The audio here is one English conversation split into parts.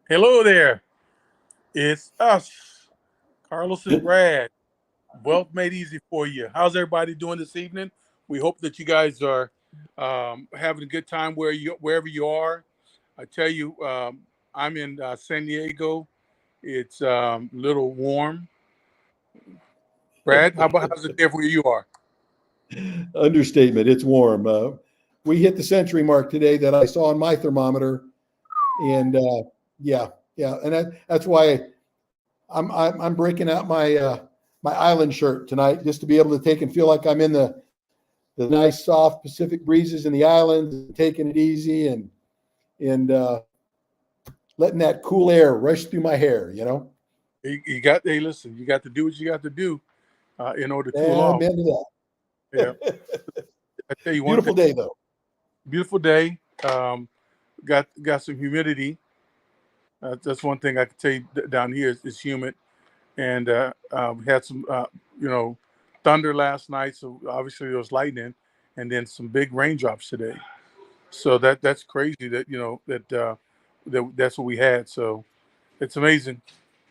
Hello there. It's us, Carlos and Brad. Wealth made easy for you. How's everybody doing this evening? We hope that you guys are having a good time wherever you are. I tell you, I'm in San Diego. It's a little warm. Brad, how's it there where you are? Understatement. It's warm. We hit the century mark today that I saw on my thermometer, and yeah, and that's why I'm breaking out my island shirt tonight just to be able to take and feel like I'm in the nice soft Pacific breezes in the islands, taking it easy and letting that cool air rush through my hair. Hey, listen, you got to do what you got to do in order to cool Yeah, off. amen to Yeah, that. I tell you one thing. Beautiful day though. Beautiful day. Got some humidity. That's one thing I can tell you down here is humid, and we had some thunder last night. So obviously there was lightning, and then some big raindrops today. So that's crazy that's what we had. So it's amazing.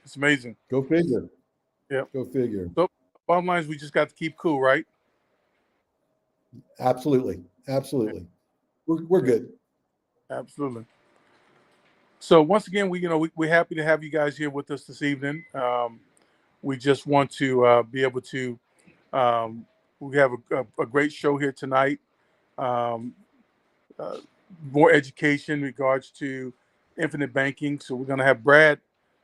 It's amazing. Go figure. Yeah. Go figure. So bottom line is we just got to keep cool, right? Absolutely. Absolutely. We're good. Absolutely. So once again, we're happy to have you guys here with us this evening. We just want to be able to. We have a great show here tonight. Um, uh, More education in regards to infinite banking. So we're going to have Brad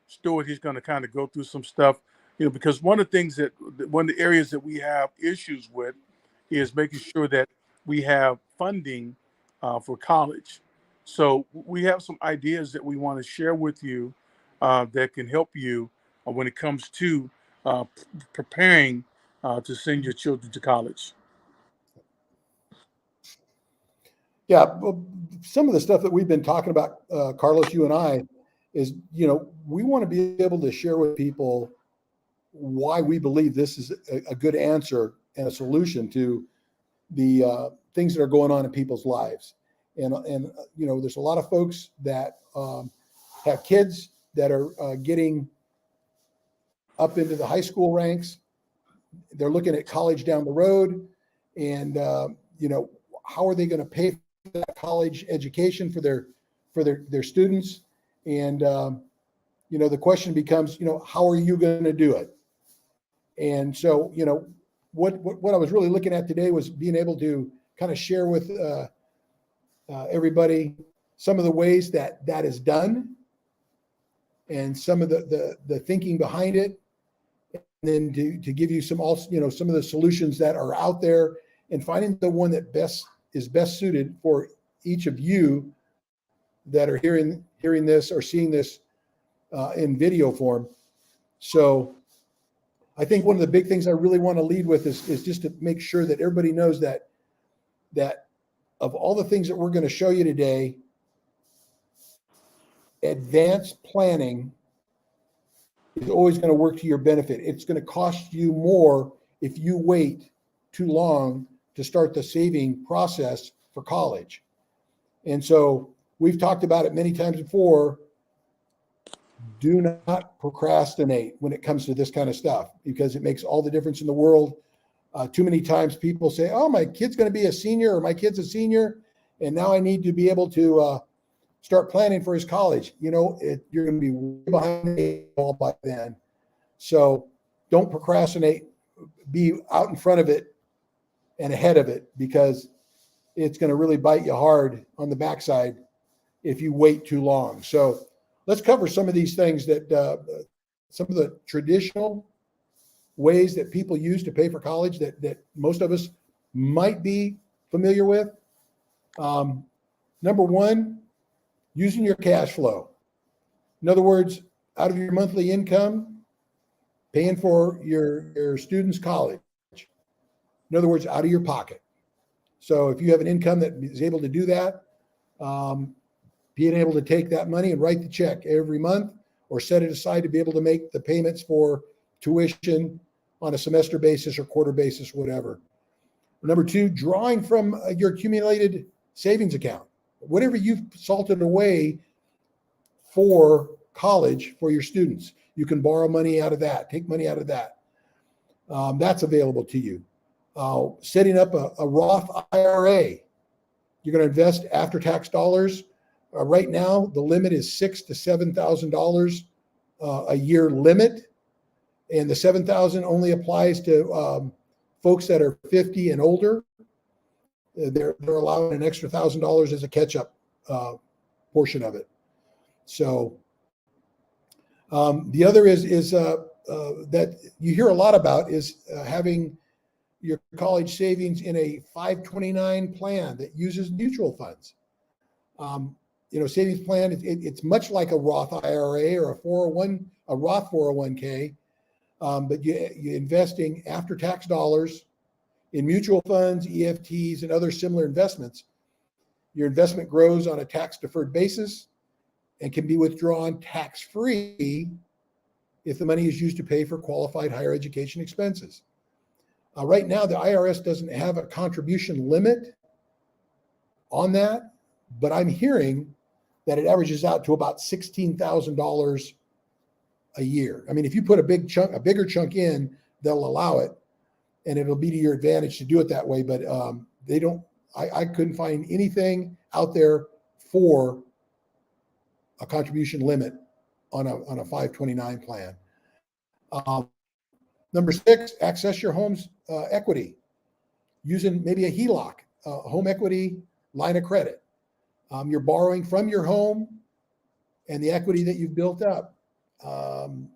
Stewart. He's going to kind of go through some stuff, because one of the areas that we have issues with is making sure that we have funding for college. So we have some ideas that we want to share with you that can help you when it comes to preparing to send your children to college. Yeah, well, some of the stuff that we've been talking about, Carlos, you and I, is we want to be able to share with people why we believe this is a good answer and a solution to the things that are going on in people's lives. And there's a lot of folks that have kids that are getting up into the high school ranks. They're looking at college down the road, and how are they going to pay for that college education for their students? And the question becomes, how are you going to do it? And so, what I was really looking at today was being able to kind of share with everybody some of the ways that is done and some of the thinking behind it, and then to give you some of the solutions that are out there, and finding the one that is best suited for each of you that are hearing this or seeing this in video form. So I think one of the big things I really want to lead with is just to make sure that everybody knows that of all the things that we're going to show you today, advanced planning is always going to work to your benefit. It's going to cost you more if you wait too long to start the saving process for college. And so we've talked about it many times before. Do not procrastinate when it comes to this kind of stuff, because it makes all the difference in the world. Too many times people say, oh, my kid's going to be a senior, or my kid's a senior, and now I need to be able to start planning for his college. You're going to be way behind the eight ball by then. So don't procrastinate. Be out in front of it and ahead of it, because it's going to really bite you hard on the backside if you wait too long. So let's cover some of these things that some of the traditional ways that people use to pay for college that most of us might be familiar with. Number one, using your cash flow. In other words, out of your monthly income, paying for your student's college. In other words, out of your pocket. So if you have an income that is able to do that, being able to take that money and write the check every month, or set it aside to be able to make the payments for tuition on a semester basis or quarter basis, whatever. Number two, drawing from your accumulated savings account. Whatever you've salted away for college for your students. You can borrow money out of that, take money out of that. That's available to you. Setting up a Roth IRA. You're going to invest after-tax dollars. Right now, the limit is $6,000 to $7,000 a year limit, and the $7,000 only applies to folks that are 50 and older. They're allowing an extra $1,000 as a catch-up portion of it. So the other is that you hear a lot about is having your college savings in a 529 plan that uses mutual funds. Savings plan, it's much like a Roth IRA or a Roth 401k, but you're investing after-tax dollars in mutual funds, EFTs, and other similar investments. Your investment grows on a tax-deferred basis and can be withdrawn tax-free if the money is used to pay for qualified higher education expenses. Right now, the IRS doesn't have a contribution limit on that, but I'm hearing that it averages out to about $16,000 a year. I mean, if you put a bigger chunk in, they'll allow it, and it'll be to your advantage to do it that way. But they don't. I couldn't find anything out there for a contribution limit on a 529 plan. Number 6, access your home's equity using maybe a HELOC, home equity line of credit. You're borrowing from your home and the equity that you've built up.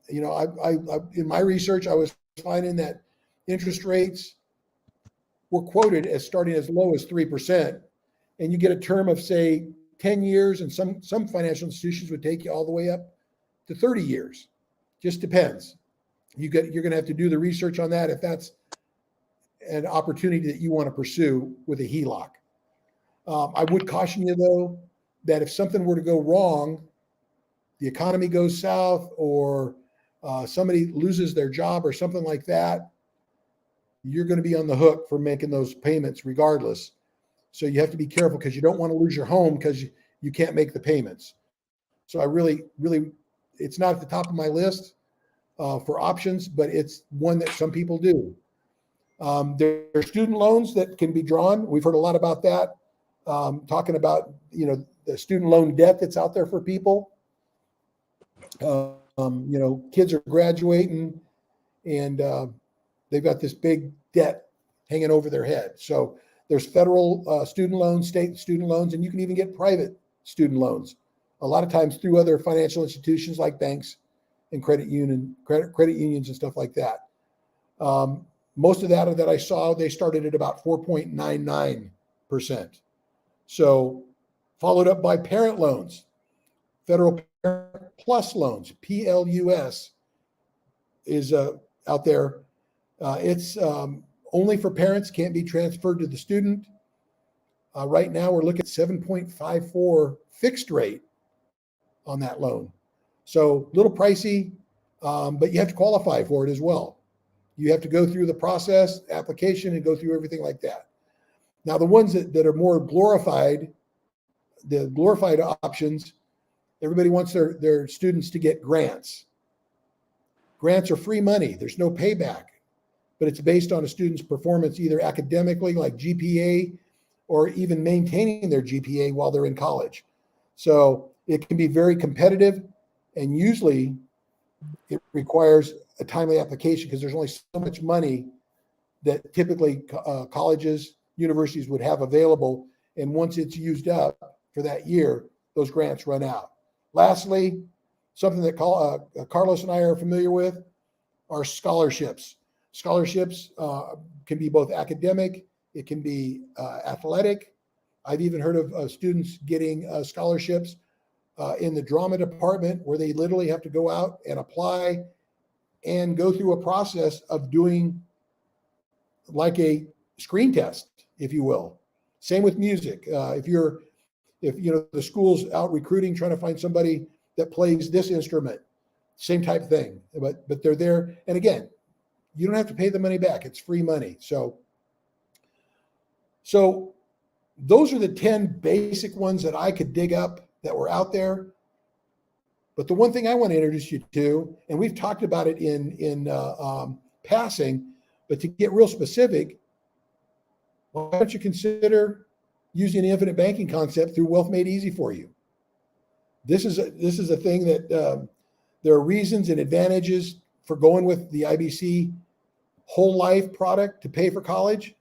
In my research, I was finding that interest rates were quoted as starting as low as 3%, and you get a term of, say, 10 years, and some financial institutions would take you all the way up to 30 years. Just depends. You're going to have to do the research on that if that's an opportunity that you want to pursue with a HELOC. I would caution you, though, that if something were to go wrong, the economy goes south, or somebody loses their job or something like that, you're going to be on the hook for making those payments regardless. So you have to be careful, because you don't want to lose your home because you can't make the payments. So I really, it's not at the top of my list for options, but it's one that some people do. There are student loans that can be drawn. We've heard a lot about that, talking about, the student loan debt that's out there for people. Kids are graduating, and they've got this big debt hanging over their head. So there's federal student loans, state student loans, and you can even get private student loans, a lot of times through other financial institutions like banks and credit unions and stuff like that. Most of that I saw, they started at about 4.99%. So followed up by parent loans, federal parent plus loans, PLUS is out there. It's only for parents, can't be transferred to the student. Right now, we're looking at 7.54 fixed rate on that loan. So a little pricey, but you have to qualify for it as well. You have to go through the process, application, and go through everything like that. Now, the ones that are more glorified, the glorified options, everybody wants their students to get grants. Grants are free money. There's no payback, but it's based on a student's performance, either academically, like GPA, or even maintaining their GPA while they're in college. So it can be very competitive, and usually it requires a timely application, because there's only so much money that typically colleges, universities would have available. And once it's used up for that year, those grants run out. Lastly, something that Carlos and I are familiar with are scholarships. Scholarships can be both academic, it can be athletic. I've even heard of students getting scholarships in the drama department, where they literally have to go out and apply and go through a process of doing like a screen test, if you will. Same with music. If the school's out recruiting, trying to find somebody that plays this instrument, same type thing. But they're there, and again, you don't have to pay the money back. It's free money. So those are the 10 basic ones that I could dig up that were out there. But the one thing I want to introduce you to, and we've talked about it in passing, but to get real specific, why don't you consider using the infinite banking concept through Wealth Made Easy for you? This is a thing that there are reasons and advantages for going with the IBC whole life product to pay for college.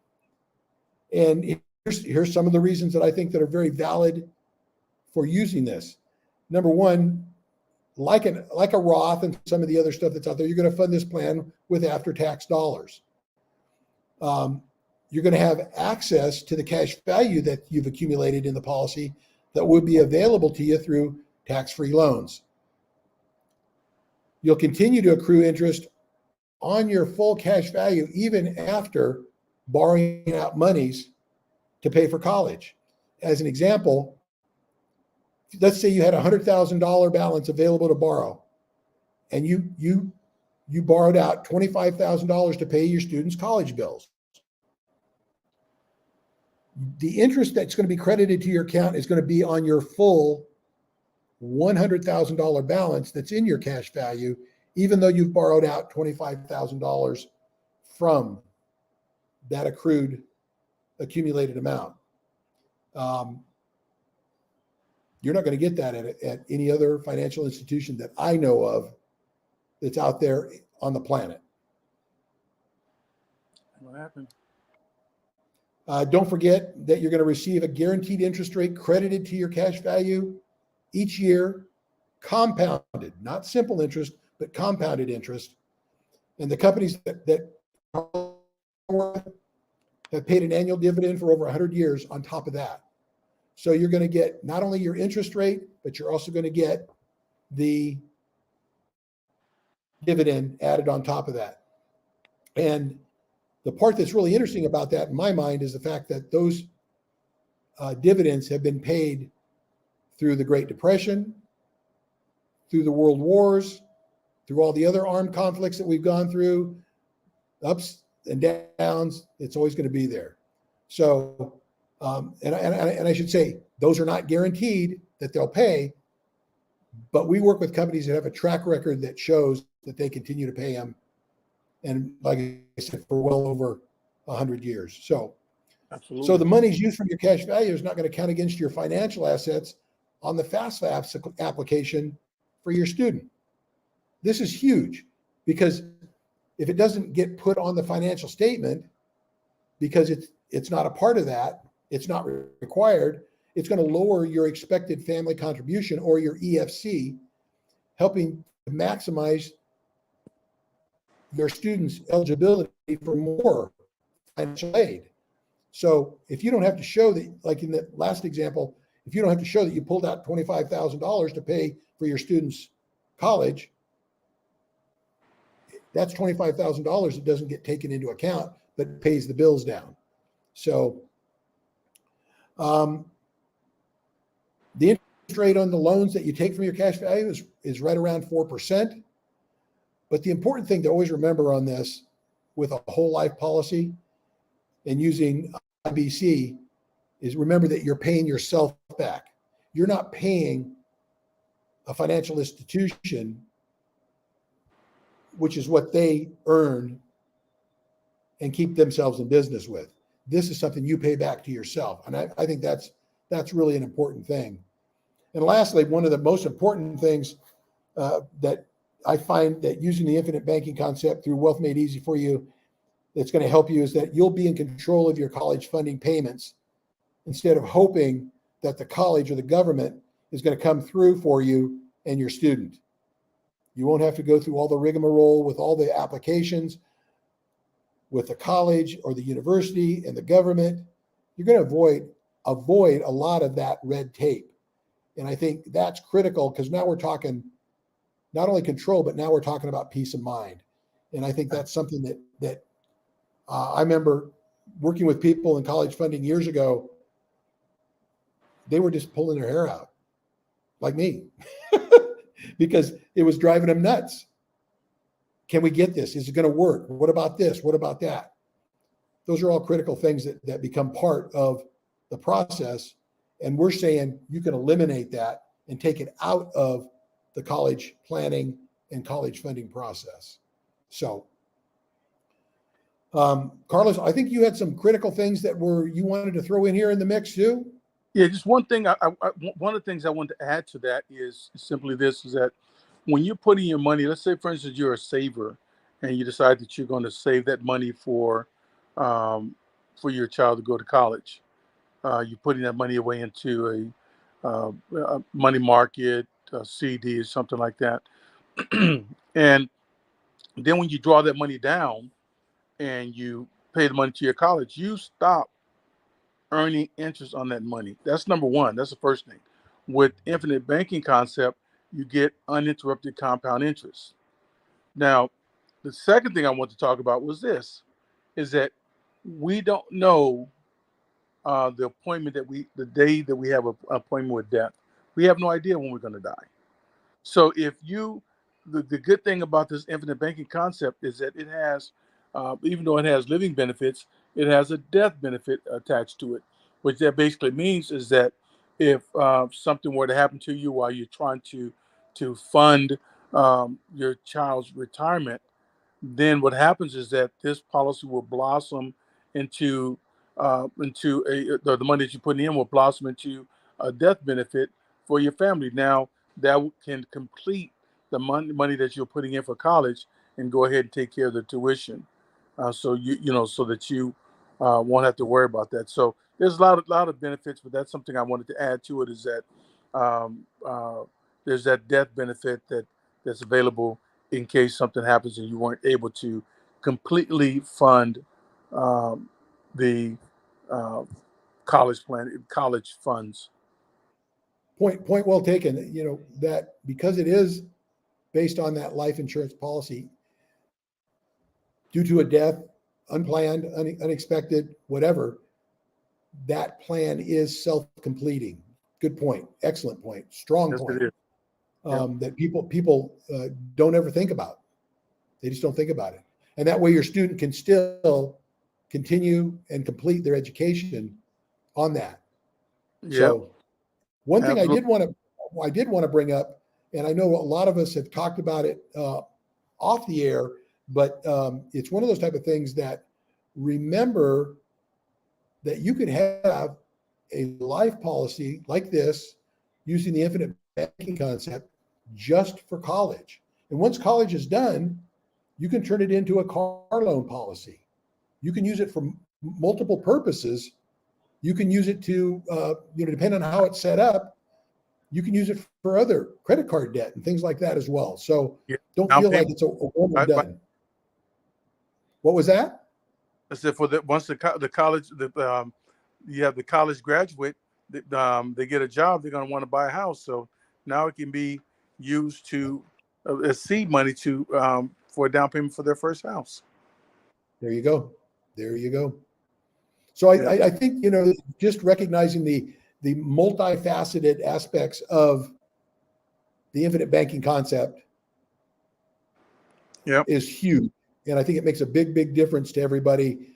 And here's some of the reasons that I think that are very valid for using this. Number one, like a Roth and some of the other stuff that's out there, you're going to fund this plan with after-tax dollars. You're going to have access to the cash value that you've accumulated in the policy that would be available to you through tax-free loans. You'll continue to accrue interest on your full cash value even after borrowing out monies to pay for college. As an example, let's say you had a $100,000 balance available to borrow, and you borrowed out $25,000 to pay your students' college bills. The interest that's going to be credited to your account is going to be on your full $100,000 balance that's in your cash value, even though you've borrowed out $25,000 from that accumulated amount. You're not going to get that at any other financial institution that I know of that's out there on the planet. What happened? Don't forget that you're going to receive a guaranteed interest rate credited to your cash value each year, compounded, not simple interest, but compounded interest. And the companies that have paid an annual dividend for over 100 years on top of that. So you're going to get not only your interest rate, but you're also going to get the dividend added on top of that. And the part that's really interesting about that in my mind is the fact that those dividends have been paid through the Great Depression, through the World Wars, through all the other armed conflicts that we've gone through, ups and downs. It's always going to be there. So, and I should say, those are not guaranteed that they'll pay, but we work with companies that have a track record that shows that they continue to pay them. And like I said, for well over 100 years. So, Absolutely. So the money's used from your cash value is not going to count against your financial assets on the FAFSA application for your student. This is huge because if it doesn't get put on the financial statement, because it's not a part of that, it's not required, it's going to lower your expected family contribution or your EFC, helping to maximize your students' eligibility for more financial aid. So if you don't have to show that, like in the last example, if you don't have to show that you pulled out $25,000 to pay for your students' college, that's $25,000 that doesn't get taken into account, but pays the bills down. So the interest rate on the loans that you take from your cash value is right around 4%. But the important thing to always remember on this with a whole life policy and using IBC is remember that you're paying yourself back. You're not paying a financial institution, which is what they earn and keep themselves in business with. This is something you pay back to yourself. And I think that's really an important thing. And lastly, one of the most important things that I find that using the infinite banking concept through Wealth Made Easy for you, that's going to help you is that you'll be in control of your college funding payments instead of hoping that the college or the government is going to come through for you and your student. You won't have to go through all the rigmarole with all the applications with the college or the university and the government. You're going to avoid a lot of that red tape. And I think that's critical because now we're talking not only control, but now we're talking about peace of mind. And I think that's something that I remember working with people in college funding years ago. They were just pulling their hair out, like me, because it was driving them nuts. Can we get this? Is it going to work? What about this? What about that? Those are all critical things that become part of the process. And we're saying you can eliminate that and take it out of the college planning and college funding process. So, Carlos, I think you had some critical things that you wanted to throw in here in the mix too. Yeah, just one thing. One of the things I wanted to add to that is simply this: is that when you're putting your money, let's say, for instance, you're a saver, and you decide that you're going to save that money for your child to go to college. You're putting that money away into a money market, a CD, or something like that. And then when you draw that money down and you pay the money to your college, you stop earning interest on that money. That's number one. That's the first thing. With infinite banking concept, you get uninterrupted compound interest. Now, the second thing I want to talk about was this, is that we don't know the day that we have an appointment with death. We have no idea when we're going to die. So the good thing about this infinite banking concept is that it has, even though it has living benefits, it has a death benefit attached to it, which that basically means is that if something were to happen to you while you're trying to fund your child's retirement, then what happens is that this policy will blossom the money that you're putting in will blossom into a death benefit for your family. Now that can complete the money that you're putting in for college and go ahead and take care of the tuition. So so that you won't have to worry about that. So there's a lot of benefits, but that's something I wanted to add to it, is that there's that death benefit that's available in case something happens and you weren't able to completely fund the college funds. Point well taken. You know, that because it is based on that life insurance policy, due to a death, unplanned, unexpected, whatever, that plan is self-completing. Good point. Excellent point. Strong Yes, point. it is. That people don't ever think about. They just don't think about it. And that way your student can still continue and complete their education on that. Yeah. So one thing Absolutely. I did want to bring up, and I know a lot of us have talked about it off the air, but it's one of those type of things that remember that you could have a life policy like this using the infinite banking concept just for college. And once college is done, you can turn it into a car loan policy. You can use it for multiple purposes. You can use it to, depending on how it's set up, you can use it for other credit card debt and things like that as well. So don't feel like it's a one and done. What was that? I said once the college, you have the college graduate, they get a job, they're going to want to buy a house. So now it can be used to as seed money for a down payment for their first house. There you go. There you go. So I think, just recognizing the multifaceted aspects of the infinite banking concept is huge. And I think it makes a big, big difference to everybody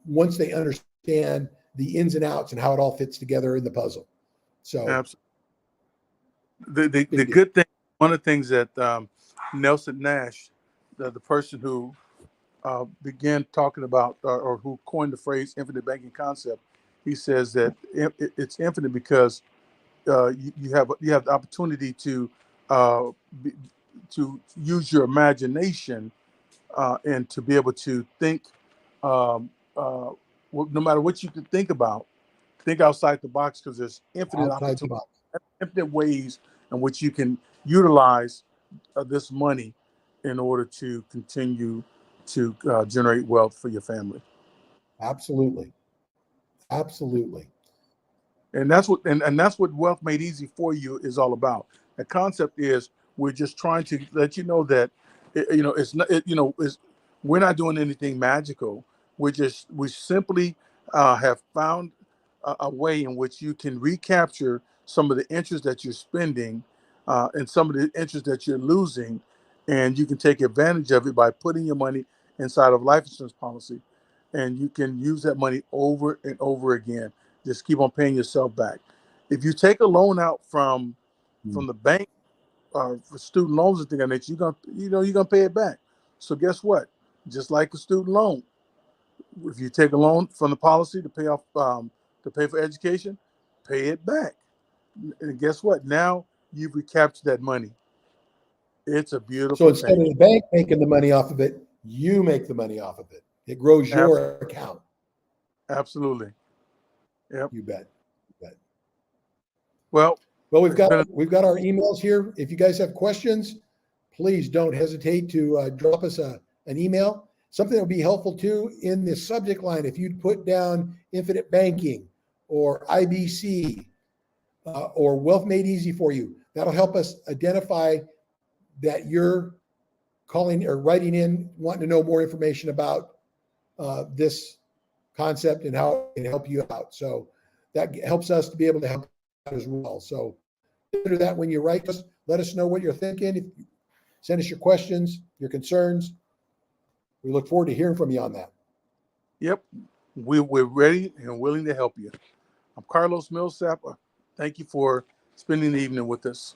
once they understand the ins and outs and how it all fits together in the puzzle. So absolutely. The good thing, one of the things that Nelson Nash, the person who began talking about or who coined the phrase infinite banking concept, he says that it's infinite because you have the opportunity to use your imagination and to be able to think, no matter what you can think about, think outside the box, because there's infinite opportunities, infinite ways in which you can utilize this money in order to continue to generate wealth for your family. Absolutely. And that's what Wealth Made Easy for You is all about. The concept is we're just trying to let you know that we're not doing anything magical. We simply have found a way in which you can recapture some of the interest that you're spending and some of the interest that you're losing, and you can take advantage of it by putting your money inside of life insurance policy, and you can use that money over and over again. Just keep on paying yourself back. If you take a loan out from the bank, for student loans and things like that, you're gonna pay it back. So guess what? Just like a student loan, if you take a loan from the policy to pay off to pay for education, pay it back. And guess what? Now you've recaptured that money. It's a beautiful So instead thing. of the bank making the money off of it, you make the money off of it. It grows your account. Absolutely. Yep. You bet. Well, Well, it's been we've got our emails here. If you guys have questions, please don't hesitate to drop us an email. Something that would be helpful too in the subject line, if you'd put down Infinite Banking or IBC or Wealth Made Easy for You, that'll help us identify that you're calling or writing in, wanting to know more information about this concept and how it can help you out. So that helps us to be able to help out as well. So consider that when you write us, let us know what you're thinking. Send us your questions, your concerns. We look forward to hearing from you on that. Yep. We're ready and willing to help you. I'm Carlos Millsap. Thank you for spending the evening with us.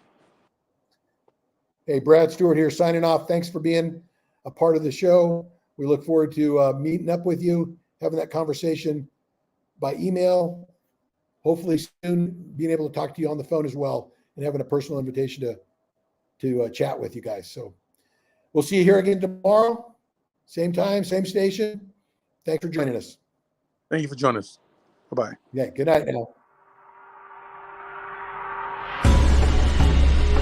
Hey, Brad Stewart here signing off. Thanks for being a part of the show. We look forward to meeting up with you, having that conversation by email, hopefully soon being able to talk to you on the phone as well and having a personal invitation to chat with you guys. So we'll see you here again tomorrow. Same time, same station. Thanks for joining us. Thank you for joining us. Bye-bye. Yeah, good night now.